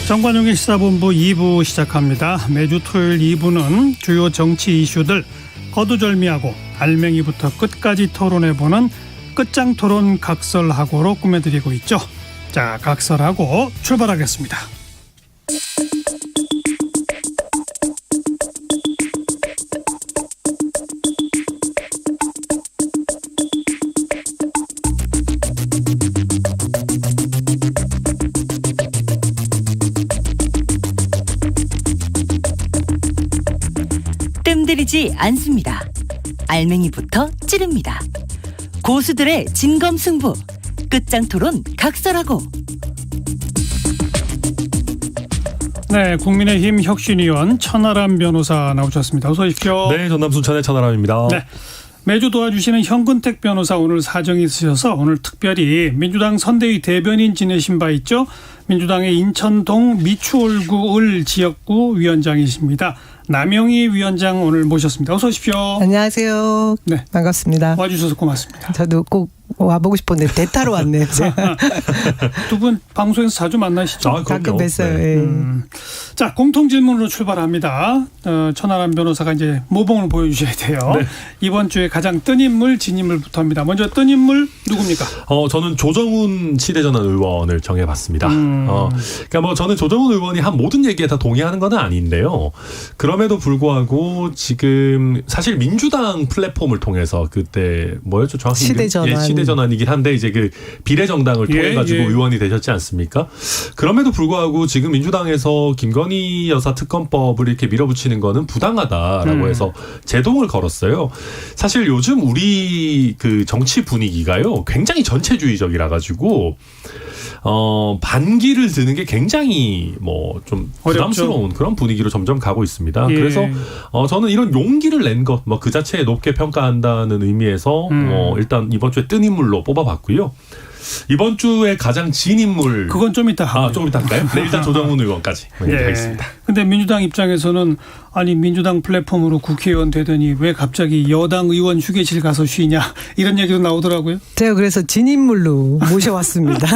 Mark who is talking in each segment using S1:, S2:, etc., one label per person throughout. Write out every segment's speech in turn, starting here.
S1: 정관용의 시사본부 2부 시작합니다. 매주 토요일 2부는 주요 정치 이슈들 거두절미하고 알맹이부터 끝까지 토론해보는 끝장토론 각설하고로 꾸며드리고 있죠. 자, 각설하고 출발하겠습니다.
S2: 뜸들이지 않습니다. 알맹이부터 찌릅니다. 고수들의 진검승부, 끝장토론 각설하고.
S1: 네, 국민의힘 혁신위원 천하람 변호사 나오셨습니다. 어서 오십시오.
S3: 네, 전남 순천의 천하람입니다.
S1: 네, 매주 도와주시는 현근택 변호사 오늘 사정이 있으셔서 오늘 특별히 민주당 선대위 대변인 지내신 바 있죠. 민주당의 인천동 미추홀구을 지역구 위원장이십니다. 남영희 위원장 오늘 모셨습니다. 어서 오십시오.
S4: 안녕하세요.
S1: 네,
S4: 반갑습니다.
S1: 와주셔서 고맙습니다.
S4: 저도 꼭 와보고 싶었는데 대타로 왔네요.
S1: 두 분 방송에서 자주 만나시죠?
S3: 아,
S4: 가끔 뵀어요.
S3: 네.
S4: 예.
S1: 자, 공통 질문으로 출발합니다. 천하람 변호사가 이제 모범을 보여주셔야 돼요.
S3: 네.
S1: 이번 주에 가장 뜬 인물, 진 인물부터 합니다. 먼저 뜬 인물 누굽니까?
S3: 저는 조정훈 시대전환 의원을 정해봤습니다. 그러니까 뭐 저는 조정훈 의원이 한 모든 얘기에 다 동의하는 건 아닌데요. 그럼에도 불구하고 지금 사실 민주당 플랫폼을 통해서 그때 뭐였죠? 정확히
S4: 시대전환.
S3: 시대전환이긴 한데 이제 그 비례정당을 통해 가지고 의원이 되셨지 않습니까? 그럼에도 불구하고 지금 민주당에서 김건희 여사 특검법을 이렇게 밀어붙이는 거는 부당하다라고 해서 제동을 걸었어요. 사실 요즘 우리 그 정치 분위기가요 굉장히 전체주의적이라 가지고 반기를 드는 게 굉장히 뭐 좀 부담스러운 그런 분위기로 점점 가고 있습니다.
S1: 예.
S3: 그래서 저는 이런 용기를 낸 것 뭐 그 자체에 높게 평가한다는 의미에서 일단 이번 주에 뜬 인물로 뽑아봤고요. 이번 주에 가장 진 인물
S1: 그건 좀 이따 하고요.
S3: 조금 이따 할까요? 네, 일단 조정훈 의원까지 얘기하겠습니다.
S1: 근데 민주당 입장에서는 아니 민주당 플랫폼으로 국회의원 되더니 왜 갑자기 여당 의원 휴게실 가서 쉬냐 이런 얘기도 나오더라고요.
S4: 제가 그래서 진인물로 모셔왔습니다.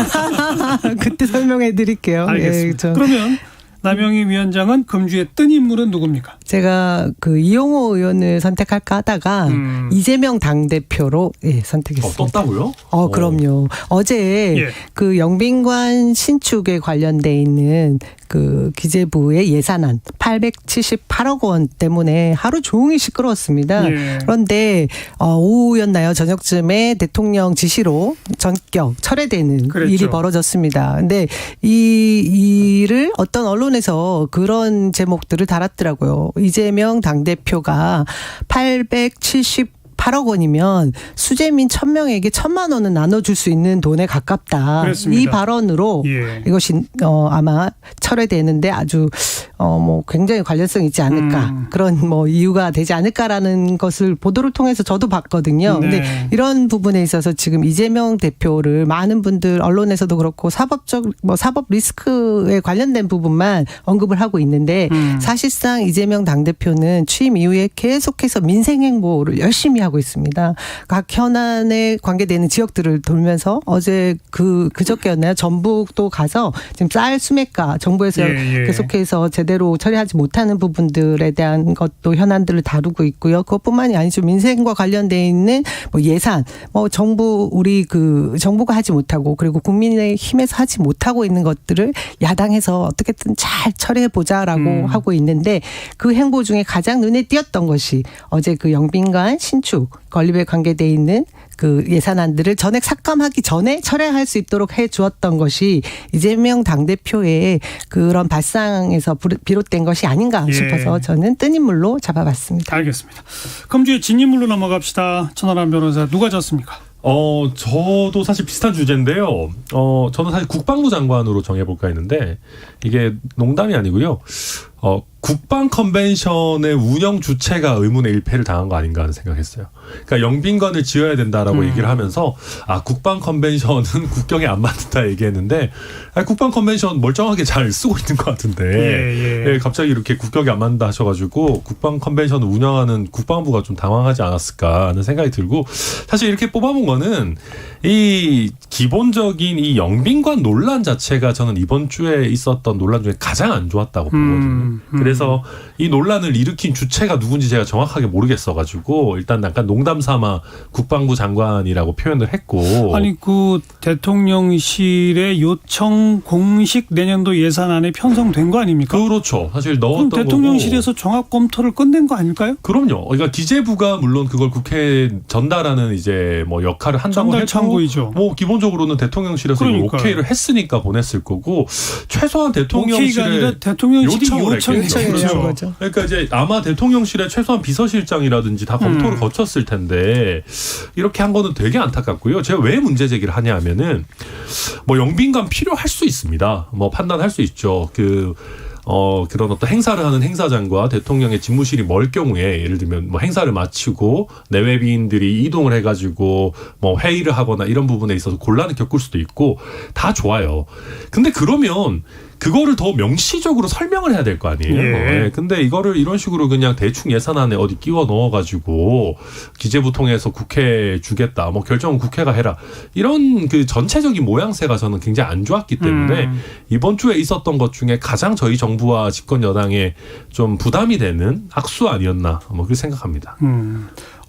S4: 그때 설명해 드릴게요.
S1: 알겠습니다. 그러면 남영희 위원장은 금주의 뜬 인물은 누굽니까?
S4: 제가 그 이용호 의원을 선택할까 하다가 이재명 당대표로 선택했습니다.
S3: 떴다고요?
S4: 그럼요. 어제 그 영빈관 신축에 관련돼 있는 그 기재부의 예산안 878억 원 때문에 하루 종일 시끄러웠습니다. 그런데 오후였나요? 저녁쯤에 대통령 지시로 전격 철회되는 일이 벌어졌습니다. 근데 이 일을 어떤 언론에서 그런 제목들을 달았더라고요. 이재명 당대표가 878억 원이면 수재민 1000명에게 1000만 원은 나눠줄 수 있는 돈에 가깝다.
S1: 그렇습니다.
S4: 이 발언으로 이것이 아마 철회되는데 아주 뭐 굉장히 관련성이 있지 않을까. 그런 뭐 이유가 되지 않을까라는 것을 보도를 통해서 저도 봤거든요. 근데 이런 부분에 있어서 지금 이재명 대표를 많은 분들 언론에서도 그렇고 사법 리스크에 관련된 부분만 언급을 하고 있는데 사실상 이재명 당대표는 취임 이후에 계속해서 민생 행보를 열심히 하고 있습니다. 각 현안에 관계되는 지역들을 돌면서 어제 그저께였나요? 전북도 가서 지금 쌀 수매가 정부에서 계속해서 제대로 처리하지 못하는 부분들에 대한 것도 현안들을 다루고 있고요. 그것뿐만이 아니죠. 민생과 관련돼 있는 뭐 예산, 우리 정부가 하지 못하고 그리고 국민의힘에서 하지 못하고 있는 것들을 야당에서 어떻게든 잘 처리해 보자라고 하고 있는데 그 행보 중에 가장 눈에 띄었던 것이 어제 그 영빈관 신축 건립에 관계돼 있는 그 예산안들을 전액 삭감하기 전에 철회할 수 있도록 해 주었던 것이 이재명 당대표의 그런 발상에서 비롯된 것이 아닌가 싶어서 저는 뜬 인물로 잡아봤습니다.
S1: 알겠습니다. 금주의 진 인물로 넘어갑시다. 천하람 변호사 누가 졌습니까?
S3: 저도 사실 비슷한 주제인데요. 저는 사실 국방부 장관으로 정해볼까 했는데 이게 농담이 아니고요. 국방 컨벤션의 운영 주체가 의문의 일패를 당한 거 아닌가 하는 생각했어요. 그러니까 영빈관을 지어야 된다라고 얘기를 하면서 국방 컨벤션은 국경에 안 맞는다 얘기했는데 국방 컨벤션 멀쩡하게 잘 쓰고 있는 것 같은데 갑자기 이렇게 국격이 안 맞는다 하셔가지고 국방 컨벤션을 운영하는 국방부가 좀 당황하지 않았을까 하는 생각이 들고 사실 이렇게 뽑아본 거는 이 기본적인 이 영빈관 논란 자체가 저는 이번 주에 있었던 있었던 논란 중에 가장 안 좋았다고 보거든요. 그래서 이 논란을 일으킨 주체가 누군지 제가 정확하게 모르겠어가지고 일단 약간 농담 삼아 국방부 장관이라고 표현을 했고.
S1: 아니 그 대통령실의 요청 공식 내년도 예산안에 편성된 거 아닙니까?
S3: 그렇죠. 사실 넣었던
S1: 그럼 대통령실에서 종합 검토를 끝낸 거 아닐까요?
S3: 그럼요. 그러니까 기재부가 물론 그걸 국회에 전달하는 이제 뭐 역할을 한다고
S1: 전달
S3: 해도
S1: 창구이죠.
S3: 뭐 기본적으로는 대통령실에서 이걸
S1: 그러니까요.
S3: 오케이를 했으니까 보냈을 거고 최소한
S1: 오케이가
S3: 대통령실에
S1: 아니라 대통령실이
S3: 요청을
S1: 요청했죠.
S4: 거죠.
S3: 그러니까 이제 아마 대통령실에 최소한 비서실장이라든지 다 검토를 거쳤을 텐데 이렇게 한 거는 되게 안타깝고요. 제가 왜 문제 제기를 하냐 하면은 뭐 영빈관 필요할 수 있습니다. 뭐 판단할 수 있죠. 그런 어떤 행사를 하는 행사장과 대통령의 집무실이 멀 경우에 예를 들면 뭐 행사를 마치고 내외비인들이 이동을 해가지고 뭐 회의를 하거나 이런 부분에 있어서 곤란을 겪을 수도 있고 다 좋아요. 근데 그러면 그거를 더 명시적으로 설명을 해야 될 거 아니에요.
S1: 예.
S3: 근데 이거를 이런 식으로 그냥 대충 예산안에 어디 끼워 넣어가지고 기재부 통해서 국회에 주겠다. 뭐 결정은 국회가 해라. 이런 그 전체적인 모양새가 저는 굉장히 안 좋았기 때문에 이번 주에 있었던 것 중에 가장 저희 정부와 집권 여당에 좀 부담이 되는 악수 아니었나 뭐 그렇게 생각합니다.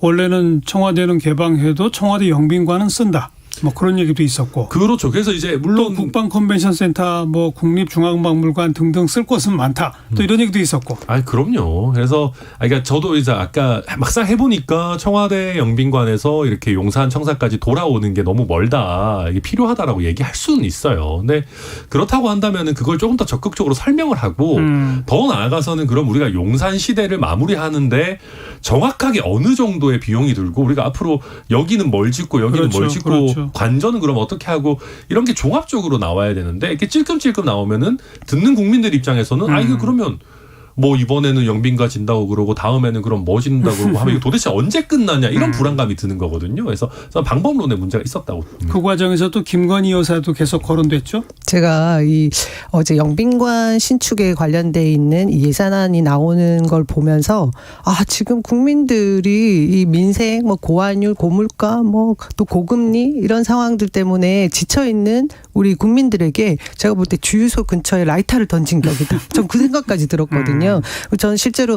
S1: 원래는 청와대는 개방해도 청와대 영빈관은 쓴다. 뭐 그런 얘기도 있었고.
S3: 그렇죠. 그래서 이제 물론
S1: 또 국방 컨벤션 센터, 뭐 국립중앙박물관 등등 쓸 곳은 많다. 또 이런 얘기도 있었고.
S3: 아, 그럼요. 그래서 그러니까 저도 이제 아까 막상 해보니까 청와대 영빈관에서 이렇게 용산 청사까지 돌아오는 게 너무 멀다. 이게 필요하다라고 얘기할 수는 있어요. 근데 그렇다고 한다면은 그걸 조금 더 적극적으로 설명을 하고 더 나아가서는 그럼 우리가 용산 시대를 마무리하는데 정확하게 어느 정도의 비용이 들고 우리가 앞으로 여기는 뭘 짓고 여기는
S1: 그렇죠,
S3: 뭘 짓고
S1: 그렇죠.
S3: 관전은 그럼 어떻게 하고 이런 게 종합적으로 나와야 되는데 이렇게 찔끔찔끔 나오면은 듣는 국민들 입장에서는 아 이거 그러면 뭐 이번에는 영빈관 진다고 그러고 다음에는 그럼 뭐 짓는다고 그러고 하면 이거 도대체 언제 끝나냐 이런 불안감이 드는 거거든요. 그래서 저는 방법론에 문제가 있었다고 봅니다.
S1: 그 과정에서 또 김건희 여사도 계속 거론됐죠.
S4: 제가 어제 영빈관 신축에 관련돼 있는 이 예산안이 나오는 걸 보면서 지금 국민들이 이 민생 뭐 고환율, 고물가 뭐 또 고금리 이런 상황들 때문에 지쳐 있는 우리 국민들에게 제가 볼 때 주유소 근처에 라이터를 던진 격이다. 전 그 생각까지 들었거든요. 저는 실제로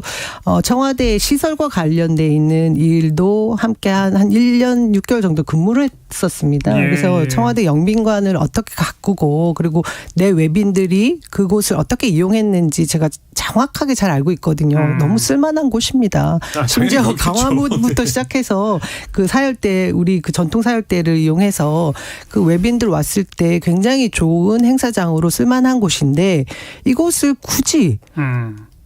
S4: 청와대 시설과 관련돼 있는 일도 함께 한 1년 6개월 정도 근무를 했었습니다.
S1: 예,
S4: 그래서
S1: 예.
S4: 청와대 영빈관을 어떻게 가꾸고 그리고 내 외빈들이 그곳을 어떻게 이용했는지 제가 정확하게 잘 알고 있거든요. 너무 쓸만한 곳입니다. 심지어
S3: 당연히 그렇겠죠.
S4: 강화문부터 시작해서 그 사열대 우리 그 전통 사열대를 이용해서 그 외빈들 왔을 때 굉장히 좋은 행사장으로 쓸만한 곳인데 이곳을 굳이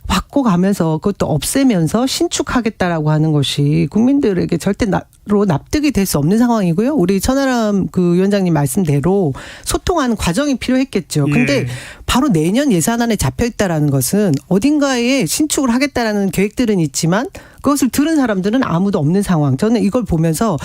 S4: 바꿔가면서 그것도 없애면서 신축하겠다라고 하는 것이 국민들에게 절대로 납득이 될 수 없는 상황이고요. 우리 천하람 그 위원장님 말씀대로 소통하는 과정이 필요했겠죠. 근데
S1: 예.
S4: 바로 내년 예산안에 잡혀 있다라는 것은 어딘가에 신축을 하겠다라는 계획들은 있지만 그것을 들은 사람들은 아무도 없는 상황. 저는 이걸 보면서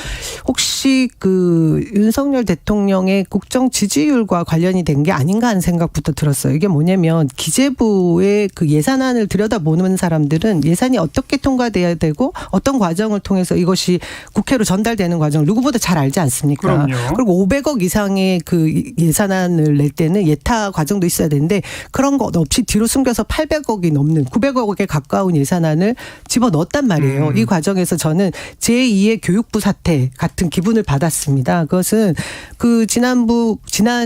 S4: 혹시 그 윤석열 대통령의 국정 지지율과 관련이 된 게 아닌가 하는 생각부터 들었어요. 이게 뭐냐면 기재부의 그 예산안을 들여다보는 사람들은 예산이 어떻게 통과돼야 되고 어떤 과정을 통해서 이것이 국회로 전달되는 과정을 누구보다 잘 알지 않습니까?
S1: 그럼요.
S4: 그리고 500억 이상의 그 예산안을 낼 때는 예타 과정도 있어야 되는데 그런 것 없이 뒤로 숨겨서 800억이 넘는 900억에 가까운 예산안을 집어넣었단 말이에요. 이 과정에서 저는 제2의 교육부 사태 같은 기분을 받았습니다. 그것은 그 지난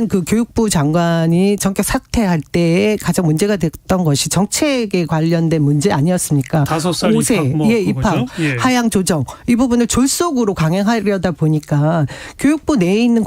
S4: 그 교육부 장관이 전격 사퇴할 때에 가장 문제가 됐던 것이 정책에 관련된 문제 아니었습니까?
S1: 5살
S4: 5세
S1: 입학, 뭐
S4: 입학,
S1: 그거죠? 예.
S4: 하향 조정 이 부분을 졸속으로 강행하려다 보니까 교육부 내에 있는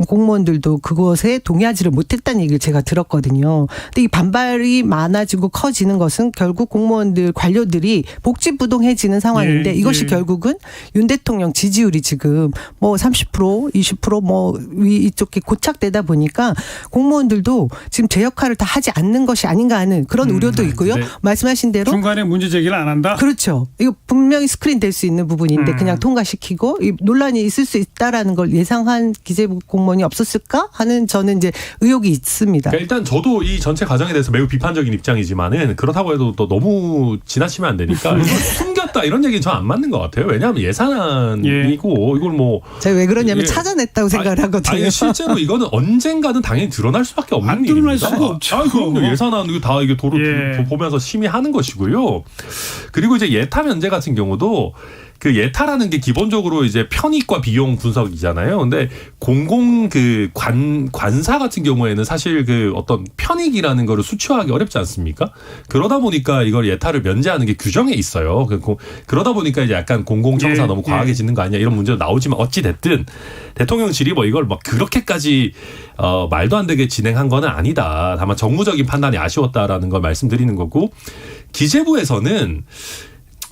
S4: 공무원들도 그것에 동의하지를 못했다는 얘기를 제가 들었거든요. 근데 이 반발이 많아지고 커지는 것은 결국 공무원들 관료들이 복지부동해지는 상황인데
S1: 예,
S4: 이것이
S1: 예.
S4: 결국은 윤 대통령 지지율이 지금 뭐 30%, 20% 뭐 이쪽에 고착되다 보니까 공무원들도 지금 제 역할을 다 하지 않는 것이 아닌가 하는 그런 우려도 있고요.
S3: 네.
S4: 말씀하신 대로
S1: 중간에 문제 제기를 안 한다.
S4: 그렇죠. 이거 분명히 스크린 될 수 있는 부분인데 그냥 통과시키고 이 논란이 있을 수 있다라는 걸 예상한 기재부 공무원이 없었을까 하는 저는 이제 의혹이 있습니다.
S3: 그러니까 일단 저도 이 전체 과정에 대해서 매우 비판적인 입장이지만은 그렇다고 해도 또 너무 지나치면 안 되니까 이걸 숨겼다 없다 이런 얘기는 저 안 맞는 것 같아요. 왜냐하면 예산이고 이걸 뭐
S4: 제가 왜 그러냐면
S3: 예.
S4: 찾아냈다고 생각을 하거든요.
S3: 아니, 실제로 이거는 언젠가는 당연히 드러날 수밖에 없는
S1: 안
S3: 일입니다.
S1: 드러날 수가 없죠.
S3: 그럼요. 예산안 이거 다 이게 도로
S1: 예.
S3: 보면서 심의하는 것이고요. 그리고 이제 예타 면제 같은 경우도 그 예타라는 게 기본적으로 이제 편익과 비용 분석이잖아요. 근데 공공 그 관사 같은 경우에는 사실 그 어떤 편익이라는 거를 수치화하기 어렵지 않습니까? 그러다 보니까 이걸 예타를 면제하는 게 규정에 있어요. 그러다 보니까 이제 약간 공공청사
S1: 예,
S3: 너무 과하게 짓는 거 아니야 이런 문제도 나오지만 어찌 됐든 대통령실이 뭐 이걸 막 그렇게까지 말도 안 되게 진행한 건 아니다. 다만 정무적인 판단이 아쉬웠다라는 걸 말씀드리는 거고 기재부에서는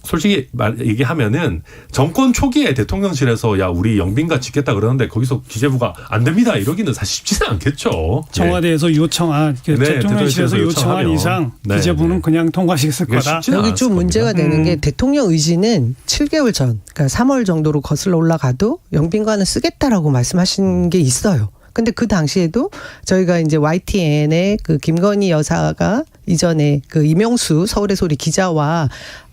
S3: 솔직히 얘기하면은 정권 초기에 대통령실에서 야 우리 영빈관 짓겠다 그러는데 거기서 기재부가 안 됩니다 이러기는 사실 쉽지는 않겠죠.
S1: 청와대에서 요청한 대통령실에서 요청한 이상 기재부는 그냥 통과시켰을 거다.
S4: 여기 좀 문제가 되는 게 대통령 의지는 7개월 전, 그러니까 3월 정도로 거슬러 올라가도 영빈관을 쓰겠다라고 말씀하신 게 있어요. 근데 그 당시에도 저희가 이제 YTN의 그 김건희 여사가 이전에 그 이명수 서울의 소리 기자와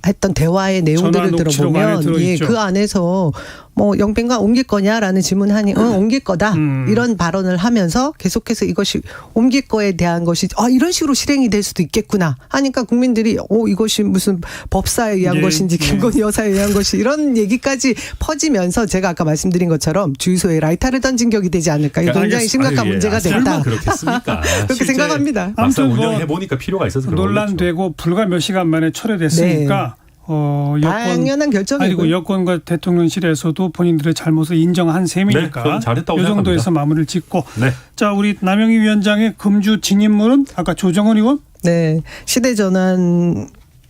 S4: 했던 대화의 내용들을 들어보면 예, 그 안에서 뭐 영빈관 옮길 거냐라는 질문하니 옮길 거다 이런 발언을 하면서 계속해서 이것이 옮길 거에 대한 것이 이런 식으로 실행이 될 수도 있겠구나 하니까 국민들이 이것이 무슨 법사에 의한 것인지 김건희 여사에 의한 것이 이런 얘기까지 퍼지면서 제가 아까 말씀드린 것처럼 주유소에 라이터를 던진 격이 되지 않을까. 이거 굉장히 심각한 문제가 됐다.
S3: 그렇겠습니까?
S4: 그렇게 생각합니다.
S3: 막상 운영해 보니까 필요가 있어서 그런
S1: 논란되고 불과 몇 시간 만에 철회됐으니까.
S4: 네. 당연한 결정이고
S1: 그리고 여권과 대통령실에서도 본인들의 잘못을 인정한 셈이니까
S3: 네, 잘했다고
S1: 이 정도에서
S3: 생각합니다.
S1: 마무리를 짓고
S3: 네.
S1: 자 우리 남영희 위원장의 금주 진인물은 아까 조정은 의원?
S4: 네. 시대전환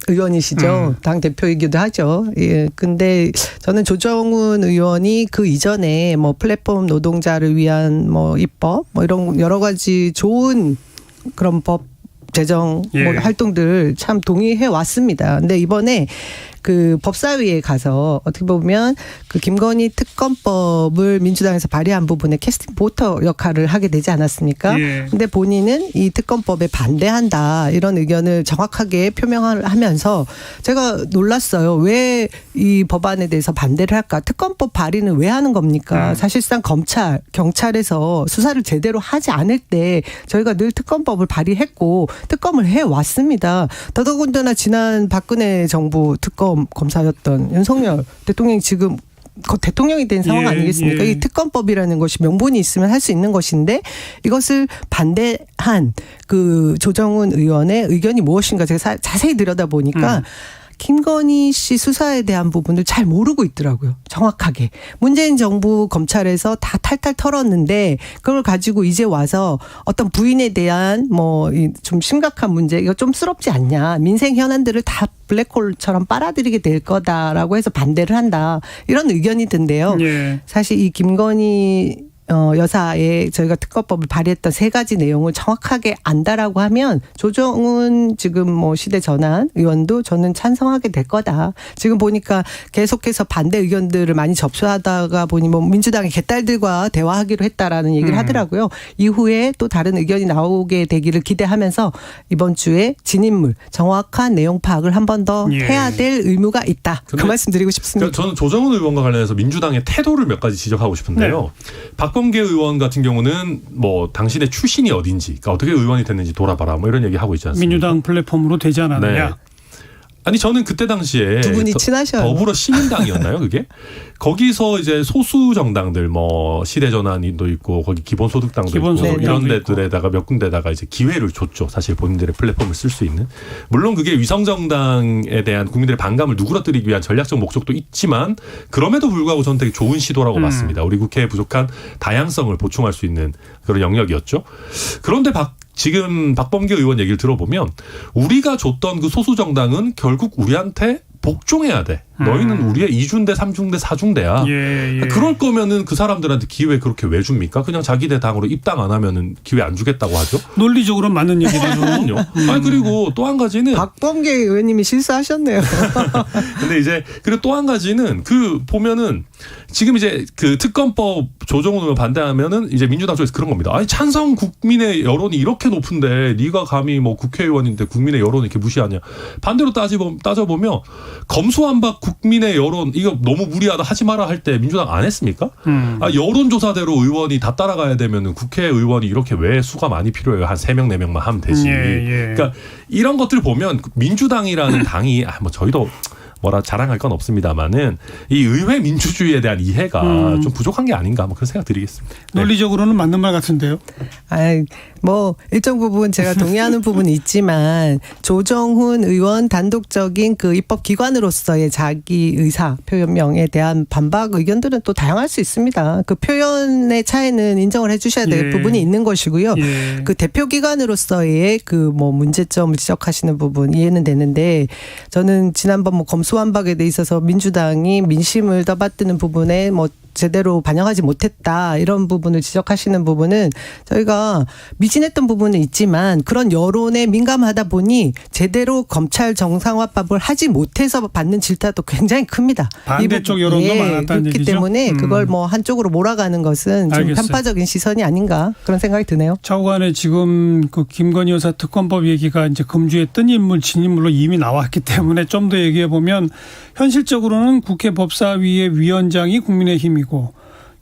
S4: 의원이시죠. 당 대표이기도 하죠. 예. 근데 저는 조정훈 의원이 그 이전에 뭐 플랫폼 노동자를 위한 뭐 입법 뭐 이런 여러 가지 좋은 그런 법 제정 뭐 활동들 참 동의해 왔습니다. 근데 이번에 그 법사위에 가서 어떻게 보면 그 김건희 특검법을 민주당에서 발의한 부분에 캐스팅 보터 역할을 하게 되지 않았습니까? 근데 본인은 이 특검법에 반대한다 이런 의견을 정확하게 표명을 하면서 제가 놀랐어요. 왜 이 법안에 대해서 반대를 할까? 특검법 발의는 왜 하는 겁니까? 사실상 경찰에서 수사를 제대로 하지 않을 때 저희가 늘 특검법을 발의했고 특검을 해왔습니다. 더더군다나 지난 박근혜 정부 특검 검사였던 윤석열 대통령이 지금 대통령이 된 상황 아니겠습니까? 이 특검법이라는 것이 명분이 있으면 할 수 있는 것인데 이것을 반대한 그 조정훈 의원의 의견이 무엇인가 제가 자세히 들여다보니까 김건희 씨 수사에 대한 부분을 잘 모르고 있더라고요. 정확하게. 문재인 정부 검찰에서 다 탈탈 털었는데 그걸 가지고 이제 와서 어떤 부인에 대한 뭐 좀 심각한 문제 이거 좀 스럽지 않냐. 민생 현안들을 다 블랙홀처럼 빨아들이게 될 거다라고 해서 반대를 한다. 이런 의견이 든데요. 사실 이 김건희 여사의 저희가 특검법을 발의했던 3가지 내용을 정확하게 안다라고 하면 조정훈 지금 뭐 시대전환 의원도 저는 찬성하게 될 거다. 지금 보니까 계속해서 반대 의견들을 많이 접수하다가 보니 뭐 민주당의 개딸들과 대화하기로 했다라는 얘기를 하더라고요. 이후에 또 다른 의견이 나오게 되기를 기대하면서 이번 주에 진인물 정확한 내용 파악을 한 번 더 해야 될 의무가 있다. 그 말씀 드리고 싶습니다.
S3: 저는 조정훈 의원과 관련해서 민주당의 태도를 몇 가지 지적하고 싶은데요. 박범계 의원 같은 경우는 뭐 당신의 출신이 어딘지, 그러니까 어떻게 의원이 됐는지 돌아봐라, 뭐 이런 얘기 하고 있지 않습니까?
S1: 민주당 플랫폼으로 되지 않았느냐?
S3: 네. 아니 저는 그때 당시에
S4: 두 분이 친하셔요.
S3: 더불어 시민당이었나요, 그게? 거기서 이제 소수 정당들 뭐 시대전환도 있고 거기 기본소득당도 있고 이런 데들에다가 몇 군데다가 이제 기회를 줬죠. 사실 본인들의 플랫폼을 쓸 수 있는. 물론 그게 위성 정당에 대한 국민들의 반감을 누그러뜨리기 위한 전략적 목적도 있지만 그럼에도 불구하고 저는 되게 좋은 시도라고 봤습니다. 우리 국회에 부족한 다양성을 보충할 수 있는 그런 영역이었죠. 그런데 지금 박범계 의원 얘기를 들어보면 우리가 줬던 그 소수 정당은 결국 우리한테 복종해야 돼. 너희는 우리의 2중대, 3중대, 4중대야. 그럴 거면은 그 사람들한테 기회 그렇게 왜 줍니까? 그냥 자기네 당으로 입당 안 하면은 기회 안 주겠다고 하죠.
S1: 논리적으로 맞는 얘기죠.
S3: 아니 그리고 또 한 가지는
S4: 박범계 의원님이 실수하셨네요.
S3: 근데 이제 그리고 또 한 가지는 그 보면은 지금 이제 그 특검법 조정훈 의원 반대하면은 이제 민주당 쪽에서 그런 겁니다. 아니 찬성 국민의 여론이 이렇게 높은데 네가 감히 뭐 국회의원인데 국민의 여론을 이렇게 무시하냐. 반대로 따져보면 검수완박 국민의 여론 이거 너무 무리하다 하지 마라 할 때 민주당 안 했습니까? 여론조사대로 의원이 다 따라가야 되면 국회의원이 이렇게 왜 수가 많이 필요해요? 한 3명 4명만 하면 되지. 그러니까 이런 것들 보면 민주당이라는 당이 뭐 저희도 뭐라 자랑할 건 없습니다만은 이 의회 민주주의에 대한 이해가 좀 부족한 게 아닌가 뭐 그런 생각 드리겠습니다.
S1: 논리적으로는 맞는 말 같은데요.
S4: 뭐 일정 부분 제가 동의하는 부분이 있지만 조정훈 의원 단독적인 그 입법기관으로서의 자기 의사 표현명에 대한 반박 의견들은 또 다양할 수 있습니다. 그 표현의 차이는 인정을 해주셔야 될 부분이 있는 것이고요. 그 대표기관으로서의 그 뭐 문제점을 지적하시는 부분 이해는 되는데 저는 지난번 뭐 검수완박에 대 있어서 민주당이 민심을 떠받드는 부분에 뭐 제대로 반영하지 못했다 이런 부분을 지적하시는 부분은 저희가 미진했던 부분은 있지만 그런 여론에 민감하다 보니 제대로 검찰 정상화법을 하지 못해서 받는 질타도 굉장히 큽니다.
S1: 반대쪽 여론도 많았다는
S4: 그렇기
S1: 얘기죠.
S4: 때문에 그걸 뭐 한쪽으로 몰아가는 것은 좀 편파적인 시선이 아닌가 그런 생각이 드네요.
S1: 차후간에 지금 그 김건희 여사 특검법 얘기가 이제 금주에 뜬 인물 진인물로 이미 나왔기 때문에 좀 더 얘기해 보면 현실적으로는 국회 법사위의 위원장이 국민의힘이고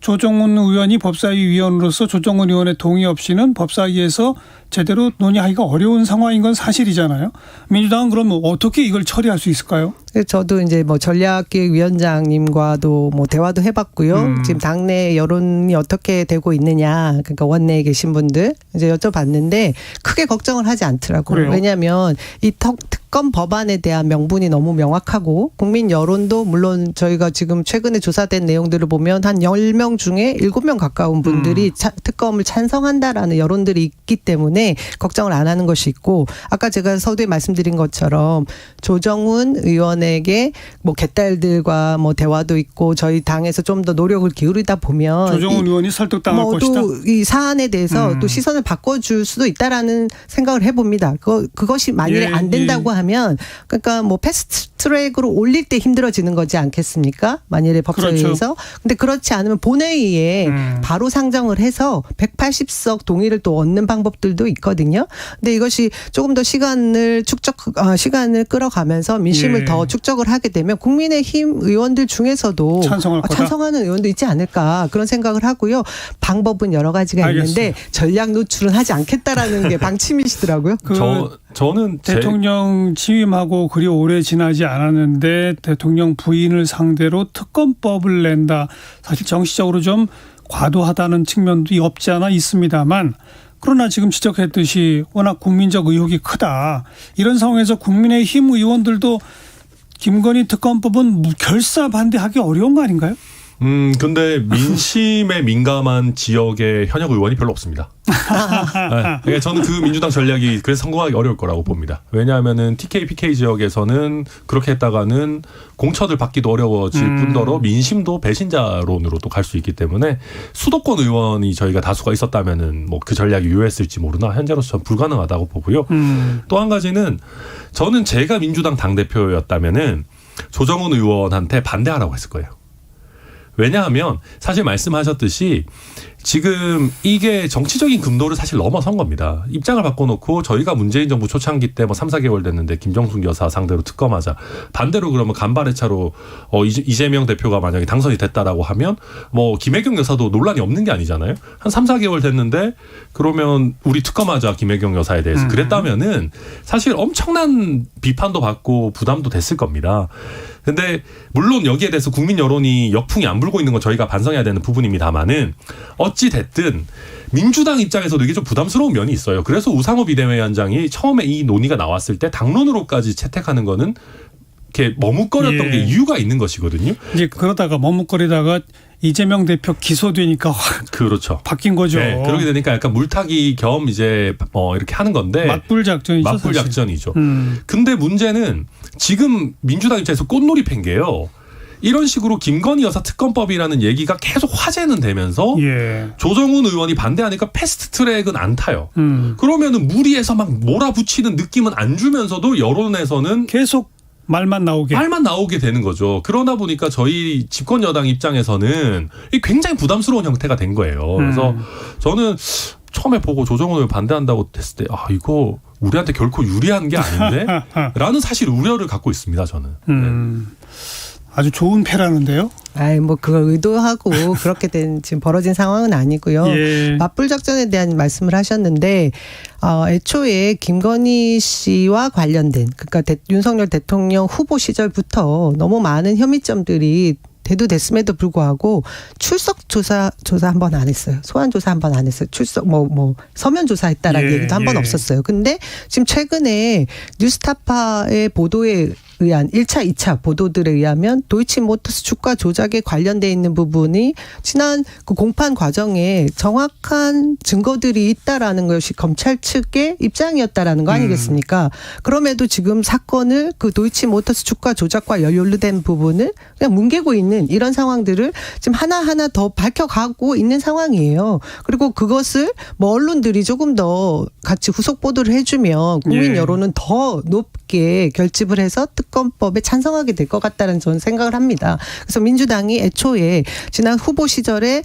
S1: 조정훈 의원이 법사위 위원으로서 조정훈 의원의 동의 없이는 법사위에서 제대로 논의하기가 어려운 상황인 건 사실이잖아요. 민주당은 그럼 어떻게 이걸 처리할 수 있을까요?
S4: 저도 이제 뭐 전략기획위원장님과도 뭐 대화도 해봤고요. 지금 당내 여론이 어떻게 되고 있느냐, 그러니까 원내에 계신 분들 이제 여쭤봤는데 크게 걱정을 하지 않더라고요.
S1: 그래요?
S4: 왜냐하면 이 특검 법안에 대한 명분이 너무 명확하고 국민 여론도 물론 저희가 지금 최근에 조사된 내용들을 보면 한 10명 중에 7명 가까운 분들이 특검을 찬성한다라는 여론들이 있기 때문에 걱정을 안 하는 것이 있고 아까 제가 서두에 말씀드린 것처럼 조정훈 의원에게 뭐 개딸들과 뭐 대화도 있고 저희 당에서 좀 더 노력을 기울이다 보면
S1: 조정훈 의원이 설득당할 것이다.
S4: 또 이 사안에 대해서 또 시선을 바꿔줄 수도 있다라는 생각을 해봅니다. 그것이 만일에 안 된다고 하면 그러니까 뭐 패스트 트랙으로 올릴 때 힘들어지는 거지 않겠습니까? 만일에 법사위에서. 근데 그렇지 않으면 본회의에 바로 상정을 해서 180석 동의를 또 얻는 방법들도 있거든요. 근데 이것이 조금 더 시간을 끌어가면서 민심을 더 축적을 하게 되면 국민의힘 의원들 중에서도 찬성하는 의원도 있지 않을까 그런 생각을 하고요. 방법은 여러 가지가 있는데 전략 노출은 하지 않겠다라는 게 방침이시더라고요.
S3: 저는
S1: 대통령 취임하고 그리 오래 지나지 않았는데 대통령 부인을 상대로 특검법을 낸다. 사실 정치적으로 좀 과도하다는 측면도 없지 않아 있습니다만 그러나 지금 지적했듯이 워낙 국민적 의혹이 크다. 이런 상황에서 국민의힘 의원들도 김건희 특검법은 결사 반대하기 어려운 거 아닌가요?
S3: 근데 민심에 민감한 지역의 현역 의원이 별로 없습니다. 네, 저는 그 민주당 전략이 그래서 성공하기 어려울 거라고 봅니다. 왜냐하면은 TK, PK 지역에서는 그렇게 했다가는 공천을 받기도 어려워질 뿐더러 민심도 배신자론으로 또 갈 수 있기 때문에 수도권 의원이 저희가 다수가 있었다면은 뭐 그 전략이 유효했을지 모르나 현재로서 전 불가능하다고 보고요. 또 한 가지는 저는 제가 민주당 당대표였다면은 조정훈 의원한테 반대하라고 했을 거예요. 왜냐하면 사실 말씀하셨듯이 지금 이게 정치적인 금도를 사실 넘어선 겁니다. 입장을 바꿔놓고 저희가 문재인 정부 초창기 때 뭐 3, 4개월 됐는데 김정숙 여사 상대로 특검하자. 반대로 그러면 간발의 차로 이재명 대표가 만약에 당선이 됐다라고 하면 뭐 김혜경 여사도 논란이 없는 게 아니잖아요. 한 3, 4개월 됐는데 그러면 우리 특검하자 김혜경 여사에 대해서 그랬다면은 사실 엄청난 비판도 받고 부담도 됐을 겁니다. 근데 물론 여기에 대해서 국민 여론이 역풍이 안 불고 있는 건 저희가 반성해야 되는 부분입니다만은 어찌 됐든 민주당 입장에서도 이게 좀 부담스러운 면이 있어요. 그래서 우상호 비대위원장이 처음에 이 논의가 나왔을 때 당론으로까지 채택하는 거는 이렇게 머뭇거렸던 게 이유가 있는 것이거든요.
S1: 이제 그러다가 머뭇거리다가 이재명 대표 기소되니까
S3: 그렇죠.
S1: 바뀐 거죠.
S3: 네, 그렇게 되니까 약간 물타기 겸 이제 이렇게 하는 건데
S1: 맞불 작전이죠.
S3: 맞불 작전이죠. 근데 문제는 지금 민주당 입장에서 꽃놀이팬 게요. 이런 식으로 김건희 여사 특검법이라는 얘기가 계속 화제는 되면서 조정훈 의원이 반대하니까 패스트트랙은 안 타요. 그러면은 무리해서 막 몰아붙이는 느낌은 안 주면서도 여론에서는
S1: 계속 말만 나오게
S3: 되는 거죠. 그러다 보니까 저희 집권 여당 입장에서는 굉장히 부담스러운 형태가 된 거예요. 그래서 저는 처음에 보고 조정훈 의원 반대한다고 했을 때 이거 우리한테 결코 유리한 게 아닌데? 라는 사실 우려를 갖고 있습니다. 저는.
S1: 아주 좋은 패라는데요.
S4: 아이 뭐 그걸 의도하고 그렇게 된 지금 벌어진 상황은 아니고요.
S1: 예.
S4: 맞불 작전에 대한 말씀을 하셨는데 애초에 김건희 씨와 관련된 그러니까 윤석열 대통령 후보 시절부터 너무 많은 혐의점들이 대두됐음에도 불구하고 출석 조사 한 번 안 했어요. 소환 조사 한 번 안 했어요. 출석 뭐 서면 조사했다라는
S1: 예,
S4: 얘기도 한 번
S1: 예.
S4: 없었어요. 근데 지금 최근에 뉴스타파의 보도에 의한 1차, 2차 보도들에 의하면 도이치모터스 주가 조작에 관련돼 있는 부분이 지난 그 공판 과정에 정확한 증거들이 있다라는 것이 검찰 측의 입장이었다라는 거 아니겠습니까? 그럼에도 지금 사건을 그 도이치모터스 주가 조작과 연루된 부분을 그냥 뭉개고 있는 이런 상황들을 지금 하나하나 더 밝혀가고 있는 상황이에요. 그리고 그것을 뭐 언론들이 조금 더 같이 후속 보도를 해주면 국민
S1: 예.
S4: 여론은 더 높게 결집을 해서 특검법에 찬성하게 될 것 같다는 저는 생각을 합니다. 그래서 민주당이 애초에 지난 후보 시절에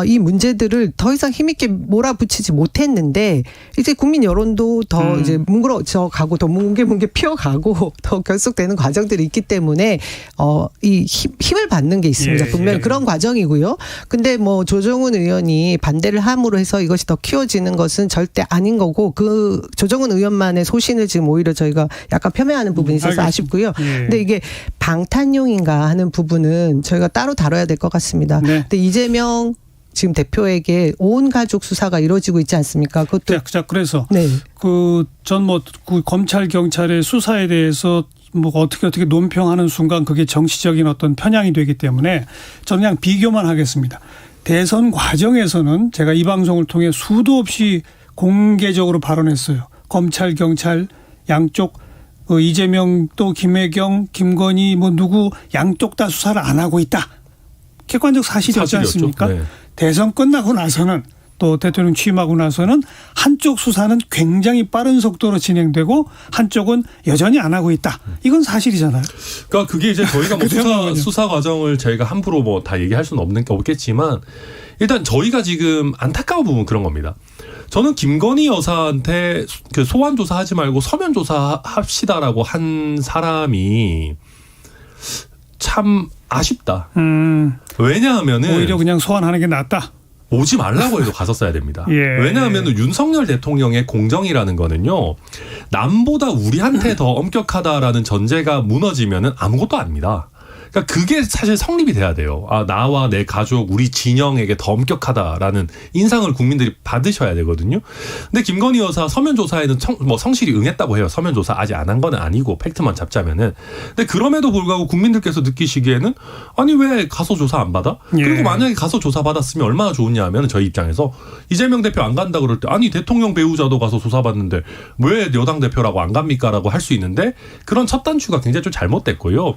S4: 이 문제들을 더 이상 힘있게 몰아붙이지 못했는데 이제 국민 여론도 더 이제 뭉그러져 가고 더 뭉게 피어가고 더 결속되는 과정들이 있기 때문에 이 힘을 받는 게 있습니다.
S1: 예,
S4: 분명히
S1: 예.
S4: 그런 과정이고요. 근데 뭐 조정훈 의원이 반대를 함으로 해서 이것이 더 키워지는 것은 절대 아닌 거고 그 조정훈 의원만의 소신을 지금 오히려 저희가 약간 폄훼하는 부분이 있어서
S1: 알겠습니다.
S4: 아쉽고요.
S1: 예.
S4: 근데 이게 방탄용인가 하는 부분은 저희가 따로 다뤄야 될 것 같습니다.
S1: 네.
S4: 근데 이재명 지금 대표에게 온 가족 수사가 이루어지고 있지 않습니까? 그것도
S1: 자, 그래서
S4: 네.
S1: 그 검찰 경찰의 수사에 대해서 뭐 어떻게 논평하는 순간 그게 정치적인 어떤 편향이 되기 때문에 저는 그냥 비교만 하겠습니다. 대선 과정에서는 제가 이 방송을 통해 수도 없이 공개적으로 발언했어요. 검찰 경찰 양쪽 이재명 또 김혜경 김건희 뭐 누구 양쪽 다 수사를 안 하고 있다. 객관적 사실이었지
S3: 사실이었죠.
S1: 않습니까?
S3: 네.
S1: 대선 끝나고 나서는 또 대통령 취임하고 나서는 한쪽 수사는 굉장히 빠른 속도로 진행되고 한쪽은 여전히 안 하고 있다. 이건 사실이잖아요.
S3: 그러니까 그게 이제 저희가 뭐
S1: 그렇죠.
S3: 수사 과정을 저희가 함부로 뭐 다 얘기할 수는 없겠지만 일단 저희가 지금 안타까운 부분 그런 겁니다. 저는 김건희 여사한테 그 소환 조사하지 말고 서면 조사합시다라고 한 사람이 참 아쉽다. 왜냐하면은
S1: 오히려 그냥 소환하는 게 낫다.
S3: 오지 말라고 해도 갔었어야 됩니다.
S1: 예.
S3: 왜냐하면 윤석열 대통령의 공정이라는 거는요. 남보다 우리한테 더 엄격하다라는 전제가 무너지면은 아무것도 아닙니다. 그러니까 그게 사실 성립이 돼야 돼요. 나와 내 가족, 우리 진영에게 더 엄격하다라는 인상을 국민들이 받으셔야 되거든요. 근데 김건희 여사 서면 조사에는 성실히 응했다고 해요. 서면 조사 아직 안 한 건 아니고 팩트만 잡자면은. 근데 그럼에도 불구하고 국민들께서 느끼시기에는 아니 왜 가서 조사 안 받아?
S1: 예.
S3: 그리고 만약에 가서 조사 받았으면 얼마나 좋으냐 하면 저희 입장에서 이재명 대표 안 간다 그럴 때 아니 대통령 배우자도 가서 조사 받는데 왜 여당 대표라고 안 갑니까라고 할 수 있는데 그런 첫 단추가 굉장히 좀 잘못됐고요.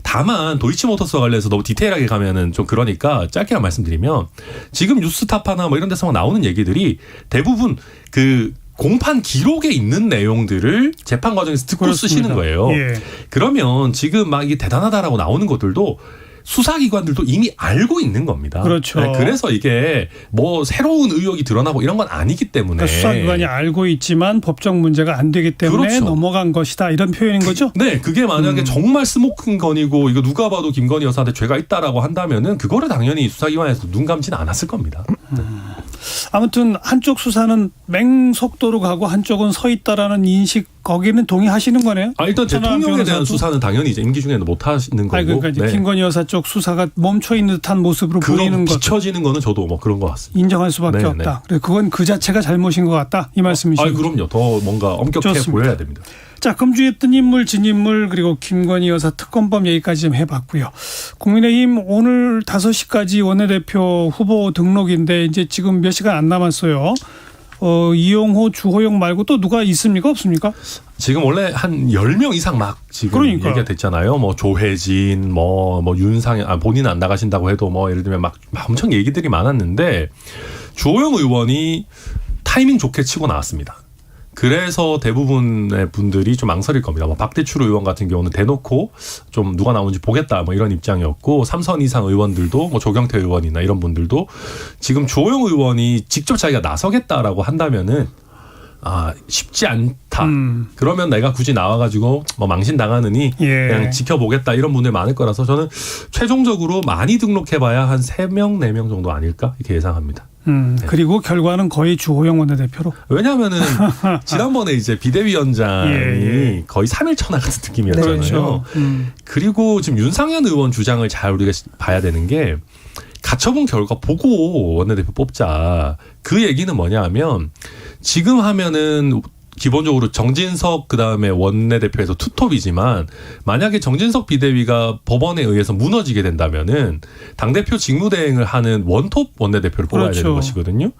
S3: 다만 도이치모터스와 관련해서 너무 디테일하게 가면은 좀 그러니까 짧게만 말씀드리면 지금 뉴스타파나 뭐 이런 데서 나오는 얘기들이 대부분 그 공판 기록에 있는 내용들을 재판 과정에서 듣고
S1: 그렇습니다.
S3: 쓰시는 거예요.
S1: 예.
S3: 그러면 지금 막 이게 대단하다라고 나오는 것들도 수사기관들도 이미 알고 있는 겁니다.
S1: 그렇죠.
S3: 네, 그래서 이게 뭐 새로운 의혹이 드러나고 이런 건 아니기 때문에.
S1: 그러니까 수사기관이 알고 있지만 법적 문제가 안 되기 때문에
S3: 그렇죠.
S1: 넘어간 것이다. 이런 표현인 거죠?
S3: 네, 그게 만약에 정말 스모킹건이고 이거 누가 봐도 김건희 여사한테 죄가 있다라고 한다면은 그거를 당연히 수사기관에서 눈 감지는 않았을 겁니다.
S1: 아무튼 한쪽 수사는 맹속도로 가고 한쪽은 서 있다라는 인식 거기는 동의하시는 거네요?
S3: 일단 대통령에 대한
S1: 변호사도?
S3: 수사는 당연히 이제 임기 중에는 못 하시는 거고.
S1: 그러니까 이제
S3: 네.
S1: 김건희 여사 쪽 수사가 멈춰 있는 듯한 모습으로
S3: 그런
S1: 보이는 것
S3: 비춰지는 거는 저도 뭐 그런 것 같습니다.
S1: 인정할 수밖에
S3: 네,
S1: 없다. 그래 그건 그 자체가 잘못인 것 같다. 이 말씀이시죠?
S3: 그럼요. 더 뭔가 엄격해
S1: 좋습니다.
S3: 보여야 됩니다.
S1: 자, 금주의 뜬 인물, 진인물, 그리고 김건희 여사 특검법 얘기까지 좀 해봤고요. 국민의힘 오늘 5시까지 원내대표 후보 등록인데 이제 지금 몇 시간 안 남았어요. 이용호, 주호영 말고 또 누가 있습니까? 없습니까?
S3: 지금 원래 한 10명 이상 막 지금
S1: 그러니까요.
S3: 얘기가 됐잖아요. 뭐 조혜진, 뭐 윤상현, 본인은 안 나가신다고 해도 뭐 예를 들면 막 엄청 얘기들이 많았는데 주호영 의원이 타이밍 좋게 치고 나왔습니다. 그래서 대부분의 분들이 좀 망설일 겁니다. 뭐 박대출 의원 같은 경우는 대놓고 좀 누가 나오는지 보겠다 뭐 이런 입장이었고 3선 이상 의원들도 뭐 조경태 의원이나 이런 분들도 지금 주호영 의원이 직접 자기가 나서겠다라고 한다면은 쉽지 않다. 그러면 내가 굳이 나와가지고 뭐 망신 당하느니 그냥 지켜보겠다 이런 분들 많을 거라서 저는 최종적으로 많이 등록해봐야 한 3명, 4명 정도 아닐까 이렇게 예상합니다. 네.
S1: 그리고 결과는 거의 주호영 원내대표로.
S3: 왜냐하면은 지난번에 이제 비대위원장이 거의 3일 천하 같은 느낌이었잖아요.
S1: 그렇죠.
S3: 그리고 지금 윤상현 의원 주장을 잘 우리가 봐야 되는 게 가처분 결과 보고 원내대표 뽑자. 그 얘기는 뭐냐 하면 지금 하면은 기본적으로 정진석 그다음에 원내대표에서 투톱이지만 만약에 정진석 비대위가 법원에 의해서 무너지게 된다면은 당대표 직무대행을 하는 원톱 원내대표를 뽑아야 되는 것이거든요.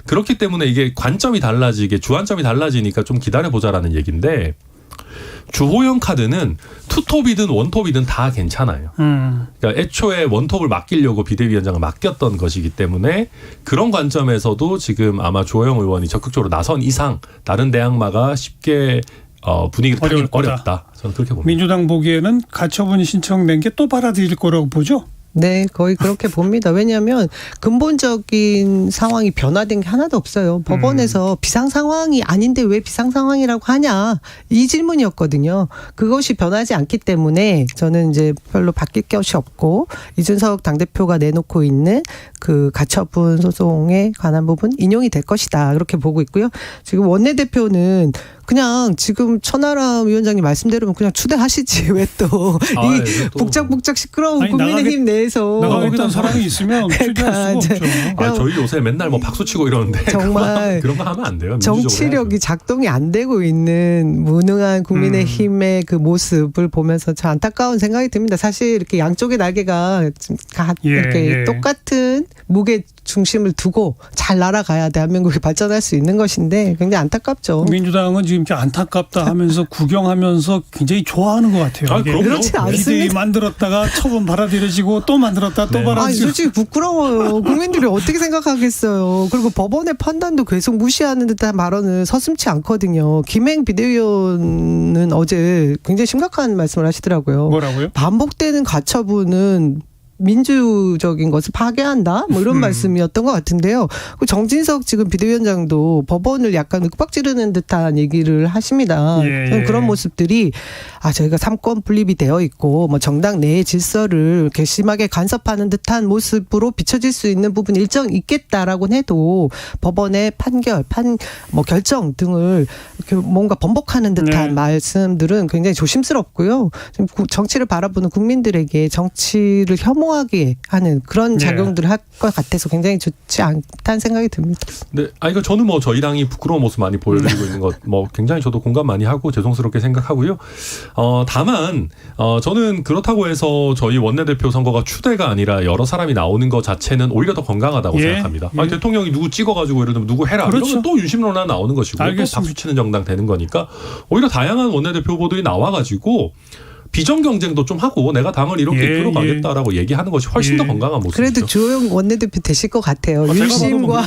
S3: 그렇기 때문에 이게 관점이 달라지게 주안점이 달라지니까 좀 기다려보자라는 얘기인데 주호영 카드는 투톱이든 원톱이든 다 괜찮아요. 그러니까 애초에 원톱을 맡기려고 비대위원장을 맡겼던 것이기 때문에 그런 관점에서도 지금 아마 주호영 의원이 적극적으로 나선 이상 다른 대항마가 쉽게 분위기를 타기 어렵다. 저는 그렇게 봅니다.
S1: 민주당 보기에는 가처분 신청된 게 또 받아들일 거라고 보죠?
S4: 네, 거의 그렇게 봅니다. 왜냐하면 근본적인 상황이 변화된 게 하나도 없어요. 법원에서 비상 상황이 아닌데 왜 비상 상황이라고 하냐 이 질문이었거든요. 그것이 변하지 않기 때문에 저는 이제 별로 바뀔 것이 없고 이준석 당대표가 내놓고 있는 그 가처분 소송에 관한 부분 인용이 될 것이다 그렇게 보고 있고요. 지금 원내대표는 그냥 지금 천하람 위원장님 말씀대로면 그냥 추대하시지 왜 또 이 복작복작 시끄러운 국민의힘 내에서
S1: 나가겠다는 사람이 있으면 추대할 수가 없죠.
S3: 저희 요새 맨날 뭐 박수치고 이러는데
S4: 정말
S3: 그런 거 하면 안 돼요.
S4: 정치력이 작동이 안 되고 있는 무능한 국민의힘의 그 모습을 보면서 참 안타까운 생각이 듭니다. 사실 이렇게 양쪽의 날개가 이렇게 똑같은 무게 중심을 두고 잘 날아가야 대한민국이 발전할 수 있는 것인데 굉장히 안타깝죠.
S1: 민주당은 지금 이렇게 안타깝다 하면서 구경하면서 굉장히 좋아하는 것 같아요.
S4: 그렇지 않습니다.
S1: 비대위 만들었다가 처분 받아들여지고 또 만들었다 또 받아들여지고.
S4: 솔직히 부끄러워요. 국민들이 어떻게 생각하겠어요. 그리고 법원의 판단도 계속 무시하는 듯한 발언은 서슴지 않거든요. 김행 비대위원은 어제 굉장히 심각한 말씀을 하시더라고요.
S1: 뭐라고요?
S4: 반복되는 가처분은 민주적인 것을 파괴한다? 뭐 이런 말씀이었던 것 같은데요. 정진석 지금 비대위원장도 법원을 약간 윽박지르는 듯한 얘기를 하십니다. 그런 모습들이 저희가 삼권 분립이 되어 있고 뭐 정당 내의 질서를 괘씸하게 간섭하는 듯한 모습으로 비춰질 수 있는 부분이 일정 있겠다라고는 해도 법원의 판결, 결정 등을 뭔가 번복하는 듯한 말씀들은 굉장히 조심스럽고요. 정치를 바라보는 국민들에게 정치를 혐오하게 하는 그런 작용들을 할 것 같아서 굉장히 좋지 않다는 생각이 듭니다.
S3: 네, 이거 저는 뭐 저희 당이 부끄러운 모습 많이 보여드리고 있는 것 뭐 굉장히 저도 공감 많이 하고 죄송스럽게 생각하고요. 다만 저는 그렇다고 해서 저희 원내대표 선거가 추대가 아니라 여러 사람이 나오는 것 자체는 오히려 더 건강하다고 생각합니다. 대통령이 누구 찍어가지고 예를 들면 누구 해라 이러면 또 윤심론화 나오는 것이고 또 박수치는 정당 되는 거니까 오히려 다양한 원내대표 후보들이 나와가지고 비정 경쟁도 좀 하고 내가 당을 이렇게 이끌어가겠다라고 얘기하는 것이 훨씬 더 건강한 모습이죠.
S4: 그래도 주호영 원내대표 되실 것 같아요. 윤심과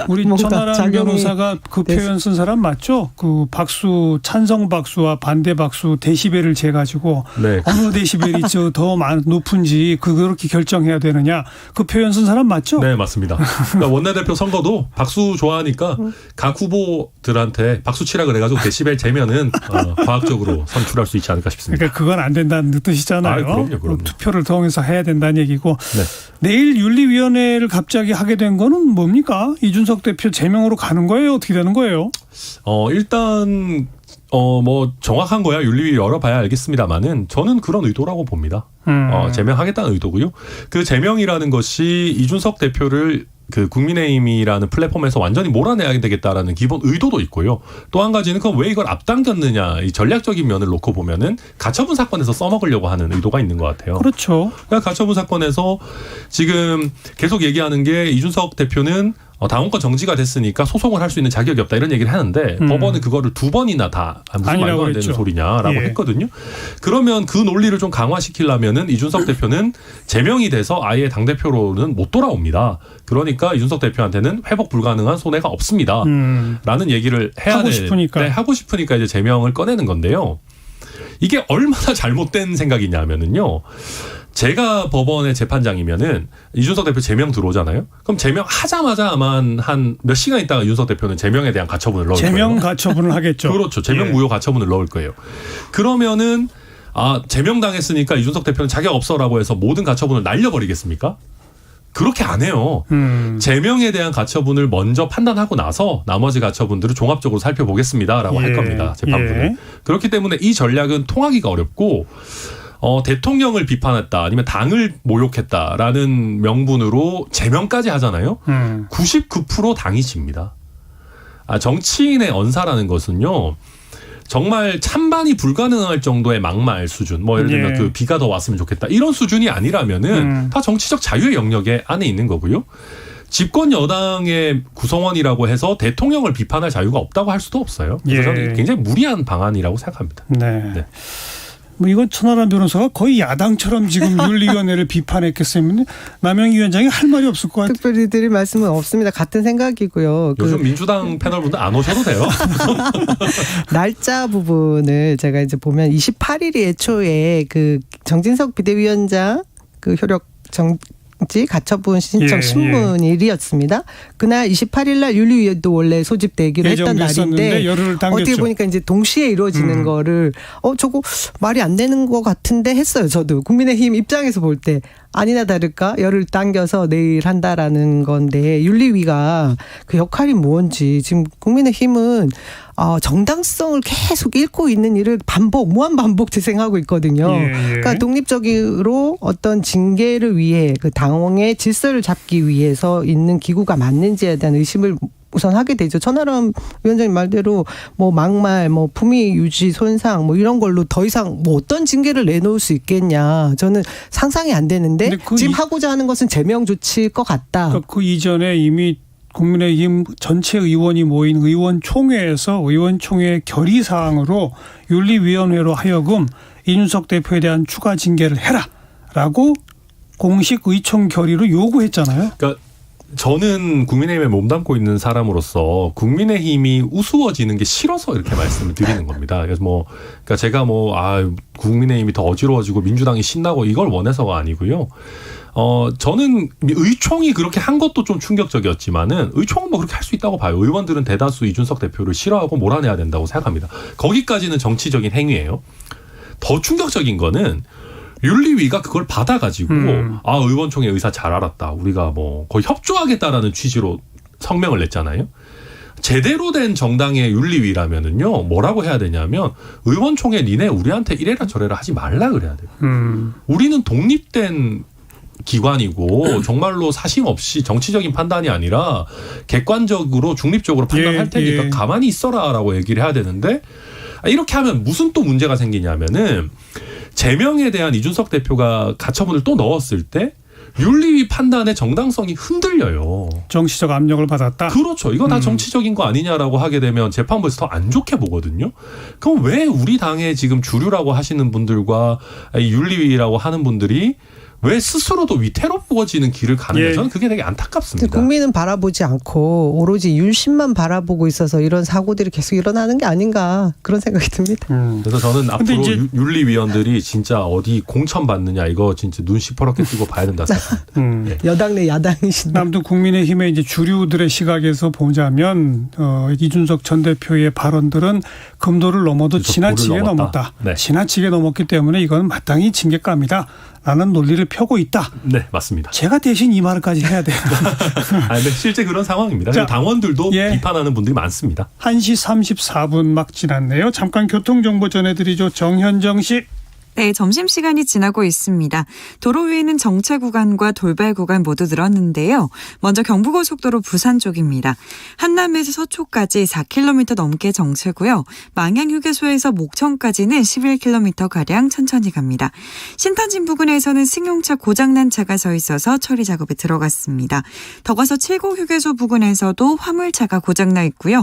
S1: 우리 천하람 변호사가 그 표현 쓴 사람 맞죠? 그 박수 찬성 박수와 반대 박수 데시벨을 재가지고 어느 데시벨이 더 높은지 그렇게 결정해야 되느냐 그 표현 쓴 사람 맞죠?
S3: 네, 맞습니다. 그러니까 원내대표 선거도 박수 좋아하니까 각 후보들한테 박수 치라 그래가지고 데시벨 재면은 과학적으로 선출할 수 있지 않을까 싶습니다.
S1: 그건 안 된다는 뜻이잖아요.
S3: 그럼요.
S1: 투표를 통해서 해야 된다는 얘기고. 내일 윤리위원회를 갑자기 하게 된 거는 뭡니까? 이준석 대표 제명으로 가는 거예요? 어떻게 되는 거예요?
S3: 일단 뭐 정확한 거야 윤리위 열어봐야 알겠습니다만은 저는 그런 의도라고 봅니다. 제명하겠다는 의도고요. 그 제명이라는 것이 이준석 대표를 그 국민의힘이라는 플랫폼에서 완전히 몰아내야 되겠다라는 기본 의도도 있고요. 또 한 가지는 그럼 왜 이걸 앞당겼느냐 이 전략적인 면을 놓고 보면은 가처분 사건에서 써먹으려고 하는 의도가 있는 것 같아요.
S1: 그렇죠.
S3: 그러니까 가처분 사건에서 지금 계속 얘기하는 게 이준석 대표는 당원권 정지가 됐으니까 소송을 할 수 있는 자격이 없다 이런 얘기를 하는데 법원은 그거를 2번이나 다 무슨 말도 안 되는 소리냐라고 했거든요. 그러면 그 논리를 좀 강화시키려면은 이준석 대표는 제명이 돼서 아예 당대표로는 못 돌아옵니다. 그러니까 이준석 대표한테는 회복 불가능한 손해가 없습니다. 라는 얘기를 하고 싶으니까 이제 제명을 꺼내는 건데요. 이게 얼마나 잘못된 생각이냐면은요. 제가 법원의 재판장이면은 이준석 대표 제명 들어오잖아요. 그럼 제명하자마자만 한 몇 시간 있다가 이준석 대표는 제명에 대한 가처분을 넣을
S1: 제명
S3: 거예요.
S1: 가처분을 하겠죠.
S3: 그렇죠. 제명
S1: 예.
S3: 무효 가처분을 넣을 거예요. 그러면은 제명당했으니까 이준석 대표는 자격 없어라고 해서 모든 가처분을 날려버리겠습니까? 그렇게 안 해요. 제명에 대한 가처분을 먼저 판단하고 나서 나머지 가처분들을 종합적으로 살펴보겠습니다라고 할 겁니다. 재판부는.
S1: 예.
S3: 그렇기 때문에 이 전략은 통하기가 어렵고 대통령을 비판했다 아니면 당을 모욕했다라는 명분으로 제명까지 하잖아요. 99% 당이 집니다. 정치인의 언사라는 것은요. 정말 찬반이 불가능할 정도의 막말 수준. 뭐 예를 들면
S1: 예.
S3: 그 비가 더 왔으면 좋겠다. 이런 수준이 아니라면은 다 정치적 자유의 영역에 안에 있는 거고요. 집권 여당의 구성원이라고 해서 대통령을 비판할 자유가 없다고 할 수도 없어요. 그래서
S1: 예.
S3: 저는 굉장히 무리한 방안이라고 생각합니다.
S1: 네.
S3: 네.
S1: 뭐 이건 천하람 변호사가 거의 야당처럼 지금 윤리위원회를 비판했겠으면 남영 위원장이 할 말이 없을 것 같아요.
S4: 특별히 드릴 말씀은 없습니다. 같은 생각이고요.
S3: 요즘 민주당 패널분들 안 오셔도 돼요.
S4: 날짜 부분을 제가 이제 보면 28일이 애초에 그 정진석 비대위원장 그 효력 정지 가처분 신청
S1: 예,
S4: 신문일이었습니다. 그날 28일 날 윤리위도 원래 소집되기로 했던
S1: 예정됐었는데
S4: 날인데
S1: 열흘을 당겼죠.
S4: 어떻게 보니까 이제 동시에 이루어지는 거를 저거 말이 안 되는 것 같은데 했어요. 저도 국민의힘 입장에서 볼 때 아니나 다를까 열흘 당겨서 내일 한다라는 건데 윤리위가 그 역할이 뭔지 지금 국민의힘은 정당성을 계속 잃고 있는 일을 무한 반복 재생하고 있거든요.
S1: 예.
S4: 그러니까 독립적으로 어떤 징계를 위해 그 당의 질서를 잡기 위해서 있는 기구가 맞는지에 대한 의심을 우선 하게 되죠. 천하람 위원장님 말대로 뭐 막말, 뭐 품위 유지 손상 뭐 이런 걸로 더 이상 뭐 어떤 징계를 내놓을 수 있겠냐. 저는 상상이 안 되는데
S1: 근데
S4: 지금 하고자 하는 것은 제명 조치일 것 같다.
S1: 그러니까 그 이전에 이미 국민의힘 전체 의원이 모인 의원총회에서 의원총회 결의사항으로 윤리위원회로 하여금 이준석 대표에 대한 추가 징계를 해라라고 공식 의총 결의로 요구했잖아요.
S3: 그러니까 저는 국민의힘에 몸담고 있는 사람으로서 국민의힘이 우스워지는 게 싫어서 이렇게 말씀을 드리는 겁니다. 그래서 그러니까 제가 국민의힘이 더 어지러워지고 민주당이 신나고 이걸 원해서가 아니고요. 저는 의총이 그렇게 한 것도 좀 충격적이었지만은 의총은 뭐 그렇게 할 수 있다고 봐요. 의원들은 대다수 이준석 대표를 싫어하고 몰아내야 된다고 생각합니다. 거기까지는 정치적인 행위예요. 더 충격적인 거는 윤리위가 그걸 받아가지고 의원총회 의사 잘 알았다. 우리가 뭐 거의 협조하겠다라는 취지로 성명을 냈잖아요. 제대로 된 정당의 윤리위라면은요 뭐라고 해야 되냐면 의원총회 니네 우리한테 이래라 저래라 하지 말라 그래야 돼요. 우리는 독립된 기관이고 정말로 사심 없이 정치적인 판단이 아니라 객관적으로 중립적으로 판단할 테니까 가만히 있어라라고 얘기를 해야 되는데 이렇게 하면 무슨 또 문제가 생기냐면은 제명에 대한 이준석 대표가 가처분을 또 넣었을 때 윤리위 판단의 정당성이 흔들려요.
S1: 정치적 압력을 받았다.
S3: 그렇죠. 이거 다 정치적인 거 아니냐라고 하게 되면 재판부에서 더 안 좋게 보거든요. 그럼 왜 우리 당의 지금 주류라고 하시는 분들과 이 윤리위라고 하는 분들이 왜 스스로도 위태롭어지는 길을 가는가 저는 그게 되게 안타깝습니다.
S4: 국민은 바라보지 않고 오로지 율심만 바라보고 있어서 이런 사고들이 계속 일어나는 게 아닌가 그런 생각이 듭니다.
S3: 그래서 저는 앞으로 윤리위원들이 진짜 어디 공천 받느냐 이거 진짜 눈 시퍼렇게 뜨고 봐야 된다 생각합니다.
S4: 여당 내 야당이신데.
S1: 아무튼 국민의힘의 이제 주류들의 시각에서 보자면 이준석 전 대표의 발언들은 금도를 넘어도 지나치게 넘었다.
S3: 네.
S1: 지나치게 넘었기 때문에 이건 마땅히 징계감이다. 라는 논리를 펴고 있다.
S3: 네, 맞습니다.
S1: 제가 대신 이 말까지 해야 돼요.
S3: 근데 실제 그런 상황입니다.
S1: 자,
S3: 당원들도 비판하는 분들이 많습니다.
S1: 1시 34분 막 지났네요. 잠깐 교통정보 전해드리죠. 정현정 씨.
S5: 네, 점심시간이 지나고 있습니다. 도로 위에는 정체 구간과 돌발 구간 모두 늘었는데요. 먼저 경부고속도로 부산 쪽입니다. 한남에서 서초까지 4km 넘게 정체고요. 망향휴게소에서 목천까지는 11km가량 천천히 갑니다. 신탄진 부근에서는 승용차 고장난 차가 서 있어서 처리 작업에 들어갔습니다. 더 가서 칠곡휴게소 부근에서도 화물차가 고장나 있고요.